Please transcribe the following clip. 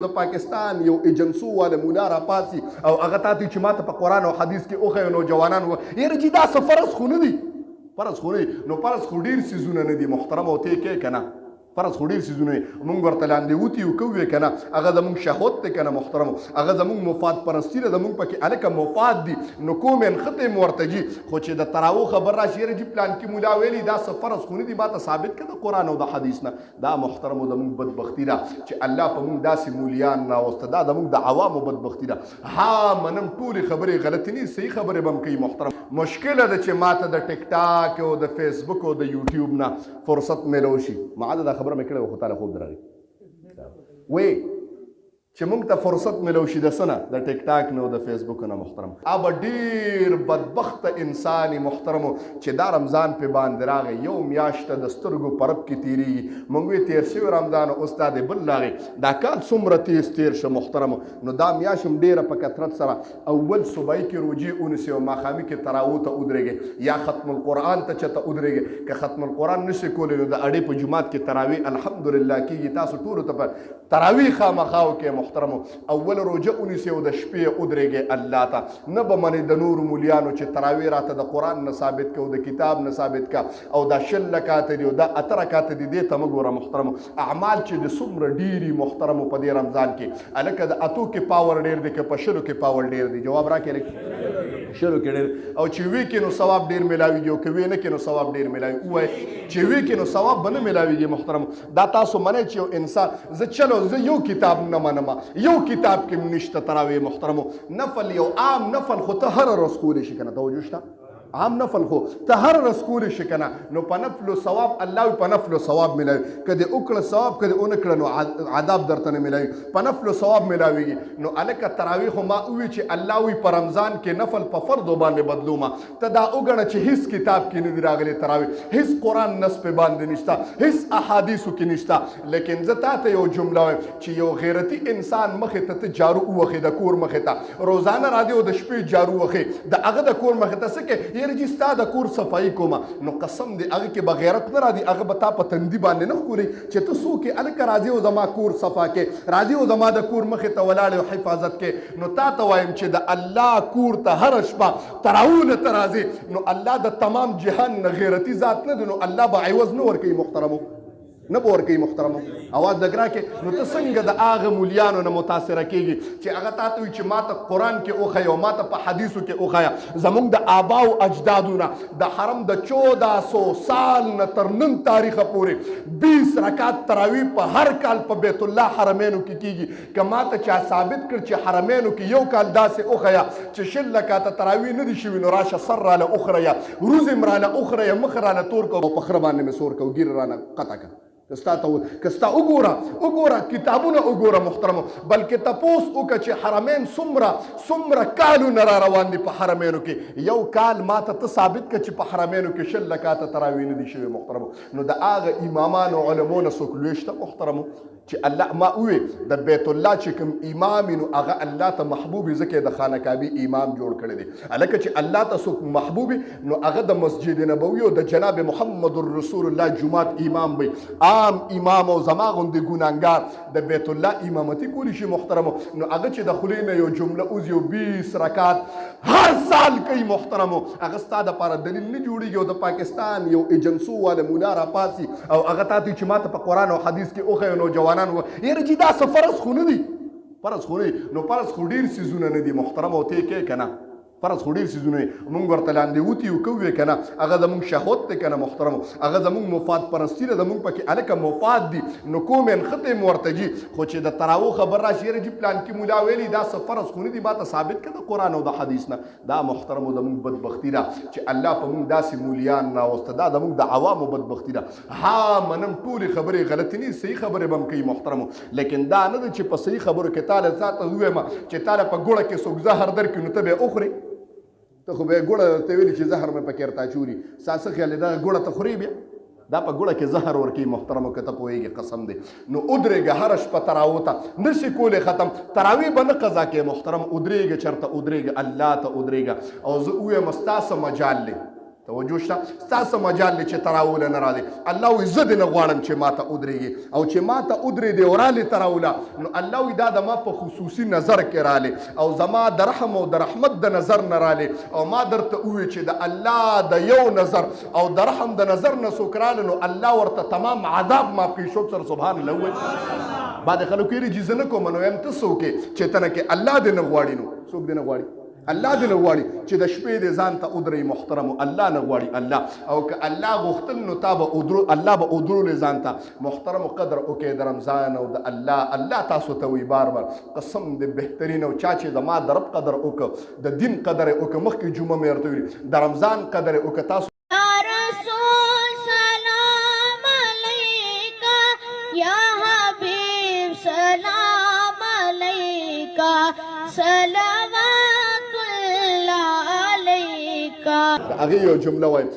د پاکستان یو ایجنسو والا مولا را پاسي او هغه تاسو چې ماته په قران او حدیث کې اوخه نوجوانان و یره چې دا فرض خو نه دي فرض خو نه نو فرض خو ډیر سيزونه نه دي محترم او ته کې کنه فرض خو ډیر سيزونه مونږ ورته لاندې وتی او کوي کنه هغه زمونږ شهوت ته کنه محترم هغه زمونږ مفاد پرستی ده زمونږ پکې الکه مفاد دي نو کوم خطه مرتجي خو چې د تراو خبر راشي رجی پلان کې مولا ویلي دا فرض خو نه دي ماته ثابت کړه قران او د حدیث نه دا محترم او زمونږ بدبختی ده چې الله په مونږ داسې مولیان نه واست دا زمونږ د عوامو بدبختی ده ها منم ټول خبره غلط نه صحیح خبره بم کوي محترم مشکل ده چې ماته د ټیک ټاک او د فیسبوک او د یوټیوب نه فرصت ملوشي ما دا خبره مې کړې خو تعالی خوب درغی وې چې موږ ته فرصت ملوشي د سنه د ټیک ټاک نه او د فیسبوک نه محترم اب ډیر بدبخت انسان محترم چې دا رمضان په باندې راغی یو میاشت د سترګو پرب کې تیری موږ تیر شو رمضان استاد بل لاغي دا کال څومره تیر شو محترم نو دا میاشم ډیره په کثرت سره اول صبح کې روجي اونسه او ماخامي کې تراوت ودرېږي یا ختم القرآن ته چته ودرېږي که ختم القرآن نشي کولای نو د اړې په جمعات کې تراوی الحمدلله کېږي تاسو ټول ته تراوی خامخاو کې محترم اول روجه اونیسه او د شپې ودرېږي الله ته نه به منې د نور مولیانو چې تراوی راته د قرآن نه ثابت که او د کتاب نه ثابت که او دا شل رکعاته دي او دا اته رکعاته دي دې ته مه ګوره محترم اعمال چې د څومره ډېري محترمو په دې رمضان کې هلکه د اتو کې پاور ډېر دی که په شلو کې پاور ډېر دی جواب راکړې شلو کې ډېر او چې وی کې نو ثواب ډېر ملاویږي او که وی نه کې نو ثواب ډېر ملاوي ووایي چې وی کې نو ثواب به نه ملاویږي محترم دا تاسو منئ چې یو انسان زه چلو زه یو کتاب نه منم یو کتاب کې نشته تراوی محترم نفل یو عام نفل خو ته هر ورځ کولی شي کنه توجه شته عام نفل خو ته هر ورځ کولی شي کنه نو په نفلو ثواب الله په نفلو ثواب ملاوي که دې وکړه ثواب که دې ونه کړه نو عذاب درته نه ملاوي په نفلو ثواب ملاویږي نو هلکه تراوی خو ما ووي چې الله وي په رمضان کې نفل په فردو باندې بدلومه ته دا وګڼه چې هیڅ کتاب کې نه دي راغلي تراوی هیڅ قرآن نص په باندې نشته هیڅ احادیثو کې نشته لیکن زه تا ته یو جمله وایم چې یو غیرتي انسان مخې ته جارو ووهې د کور مخې ته روزانه راځي او د شپې جارو وهې د هغه د کور مخې ته څه کوې یره چې ستا د کور صفایي کومه نو قسم دی هغه کې به غیرت نه راځي هغه به تا په تندي باندې نه ښکوري چې ته څوک یې هلکه راځي او زما کور صفا کې راځي او زما د کور مخې ته ولاړې او حفاظت کې نو تا ته وایم چې د الله کور ته هره شپه تراونه ته راځي نو الله د تمام جهان نه غیرتي ذات نه دی نو الله به عوض نه ورکوي محترمو نه به ورکوي محترمو اواز لږ راکې نو ته څنګه د هغه مولیانو نه متاثره کېږي چې هغه تا ته وي چې ما ته قرآن کې وښیه او ما ته په حدیثو کې وښیه زمونږ د آباو اجدادو نه د حرم د 1400 سال نه تر نن تاریخه پورې 20 رکعات تراوی په هر کال په بیت الله حرمینو کې کېږي که ما ته چا ثابت کړ چې حرمینو کې یو کال داسې وښیه چې شل رکعاته تراوی نه دي شوي نو راشه سر راله وخوریه روز م راله وخوریه مخ راله تور کو په خره باندې مې سور کو ګیر رانه قطع کړه کستا وګوره کتابونه وګوره محترمو بلکې تپوس وکړه چې حرمین څومره کالونه را روان دي په حرمینو کې یو کال ما ته ثابت کړه چې په حرمینو کې شل رکعاته تراوی نه دي شوي محترمو نو د هغه امامانو علمو نه څوک لوی شته محترمو چې الله ما ووې د بیت الله چې کوم امام نو هغه الله ته محبوب ځکه د خانه کعبې امام جوړ کړی دی هلکه چې الله ته څوک محبوب نو هغه د مسجد نبوي او د جناب محمد رسول الله جمعات امام وي عام امام او زما غوندې ګناهګار د بیت الله امامتي کولی شي محترمو نو هغه چې د خولې نه یو جمله اوزي او 20 رکعات هر سال کوي محترمو هغه ستا دپاره دلیل نه جوړېږي او د پاکستان یو ایجنسو والا مولا را پاسي او هغه تا ته چې ما ته په قرآن او حدیث کې وښیه نوجوانان یره چې دا څه فرض خو نه دي فرض خو نه نو فرض خو ډېر څیزونه نه دي محترم او ته کې که نه فرض خو ډېر څیزونه مونږ ورته لاندې وتي او کوي که نه هغه زمونږ شهوت دی که نه محترمو هغه زمونږ مفاد پرستی ده زمونږ پکې هلکه مفاد دي نو کوم نښتې م ورته جي خو چې د تراو خبر راشي یره جي پلان کې مولا ویلي دا څه فرض خو نه دي ماته ثابت کړه د قرآن او د حدیث نه دا محترمو زمونږ بدبختي ده چې الله په مونږ داسې مولیان راوسته دا زمونږ د عوامو بدبختي ده ها منم ټولې خبرې غلطې نه صحیح خبرې به م کوي محترمو لیکن دا نه ده چې په صحیح خبرو کې تاله ذاته ووایم چې تاله په ګوړه کې څوک زهر درکړي نو ته به یې وخورې ته خو به یې ګوړه ته ویلي چې زهر مې پکې ورته اچولي ستا څه خیال دی دا ګوړه ته خورې بیا دا په ګوړه کې زهر ورکوي محترمو که ته پوهېږي قسم دی نو ودرېږه هره شپه تراو ته نشي کولی ختم تراوی به نه قضا کوې محترم ودرېږه چېرته ودرېږه الله ته ودرېږه او زه ووایم ستا څه مجال دی توجه شته ستاسو مجال دی چې ته راوله نه راځې الله وایي زه دې نه غواړم چې ما ته ودرېږي او چې ما ته ودرېدې او رالې ته راوله نو الله وایي دا د ما په خصوصي نظر کې رالې او زما د رحم او د رحمت د نظر نه رالې او ما درته ووایي چې د الله د یو نظر او د رحم د نظر نه څوک راله نو الله ورته تمام عذاب معاف کوي څوک سره سبحان الله وایي بعد خلکو یې چې زه نه کوم نو یم ته څوک یې چې ته نه کې الله دې نه غواړي نو څوک دې نه غواړي الله دې نه غواړي چې د شپې دې ځان ته ودرې محترم الله نه غواړي الله او که الله غوښتل نو تا به الله به ودرولې ځان ته محترم قدر وکړې د رمضان او د الله تاسو ته وایي بار بار قسم دې بهترین او چا چې زما د رب قدر وکړه د دین قدر یې وکړه مخکې جمعه مې ورته ویلي د رمضان قدر یې وکړه تاسو صلوات الله عليك هغه یو جمله وایي